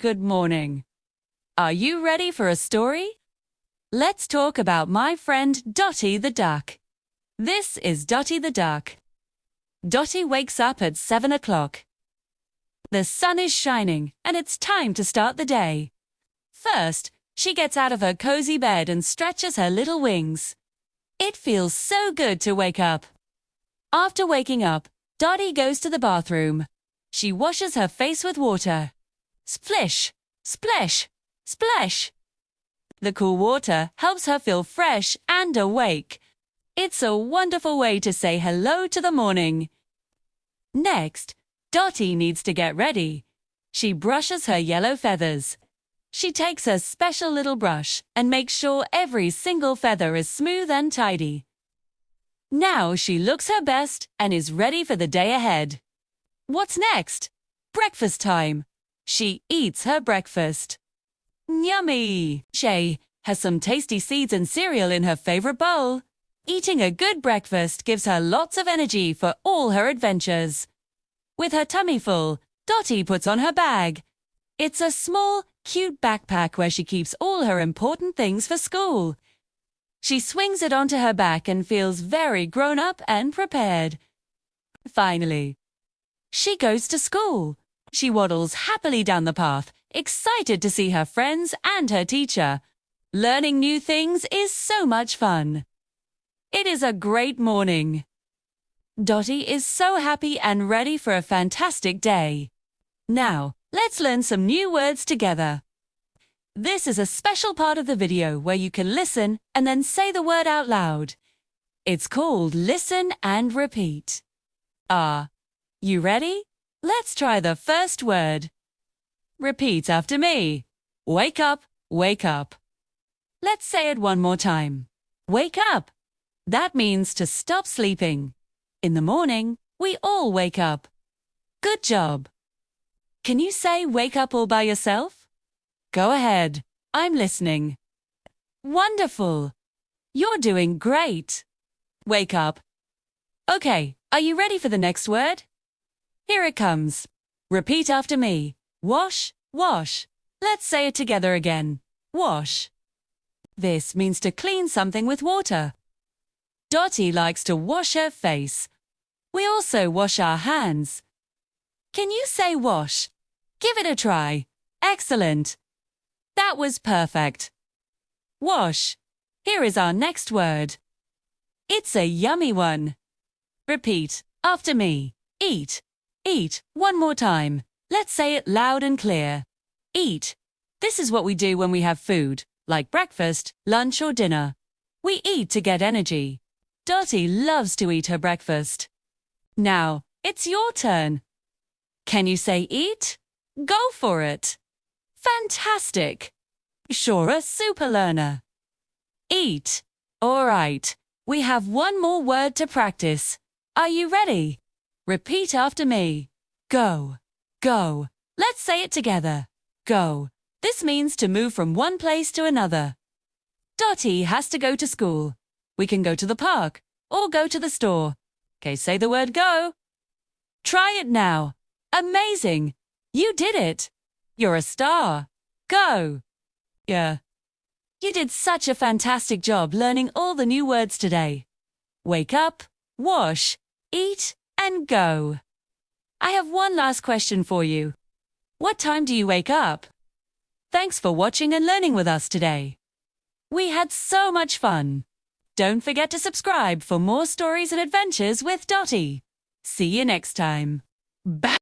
Good morning. Are you ready for a story? Let's talk about my friend Dottie the duck. This is Dottie the duck. Dottie wakes up at 7 o'clock. The sun is shining and it's time to start the day. First, she gets out of her cozy bed and stretches her little wings. It feels so good to wake up. After waking up, Dottie goes to the bathroom. She washes her face with water. Splish, splash, splash. The cool water helps her feel fresh and awake. It's a wonderful way to say hello to the morning. Next, Dottie needs to get ready. She brushes her yellow feathers. She takes her special little brush and makes sure every single feather is smooth and tidy. Now she looks her best and is ready for the day ahead. What's next? Breakfast time. She eats her breakfast. Yummy! Shay has some tasty seeds and cereal in her favorite bowl. Eating a good breakfast gives her lots of energy for all her adventures. With her tummy full, Dottie puts on her bag. It's a small, cute backpack where she keeps all her important things for school. She swings it onto her back and feels very grown up and prepared. Finally, she goes to school. She waddles happily down the path, excited to see her friends and her teacher. Learning new things is so much fun. It is a great morning. Dottie is so happy and ready for a fantastic day. Now, let's learn some new words together. This is a special part of the video where you can listen and then say the word out loud. It's called Listen and Repeat. You ready? Let's try the first word. Repeat after me. Wake up, wake up. Let's say it one more time. Wake up. That means to stop sleeping. In the morning, we all wake up. Good job. Can you say wake up all by yourself? Go ahead. I'm listening. Wonderful. You're doing great. Wake up. Okay, are you ready for the next word? Here it comes. Repeat after me. Wash, wash. Let's say it together again. Wash. This means to clean something with water. Dottie likes to wash her face. We also wash our hands. Can you say wash? Give it a try. Excellent. That was perfect. Wash. Here is our next word. It's a yummy one. Repeat after me. Eat. Eat. One more time. Let's say it loud and clear. Eat. This is what we do when we have food, like breakfast, lunch or dinner. We eat to get energy. Dottie loves to eat her breakfast. Now, it's your turn. Can you say eat? Go for it. Fantastic. You're a super learner. Eat. All right. We have one more word to practice. Are you ready? Repeat after me. Go. Go. Let's say it together. Go. This means to move from one place to another. Dottie has to go to school. We can go to the park or go to the store. Okay, say the word go. Try it now. Amazing. You did it. You're a star. Go. Yeah. You did such a fantastic job learning all the new words today. Wake up, wash, eat, and go. I have one last question for you. What time do you wake up? Thanks for watching and learning with us today. We had so much fun. Don't forget to subscribe for more stories and adventures with Dottie. See you next time. Bye.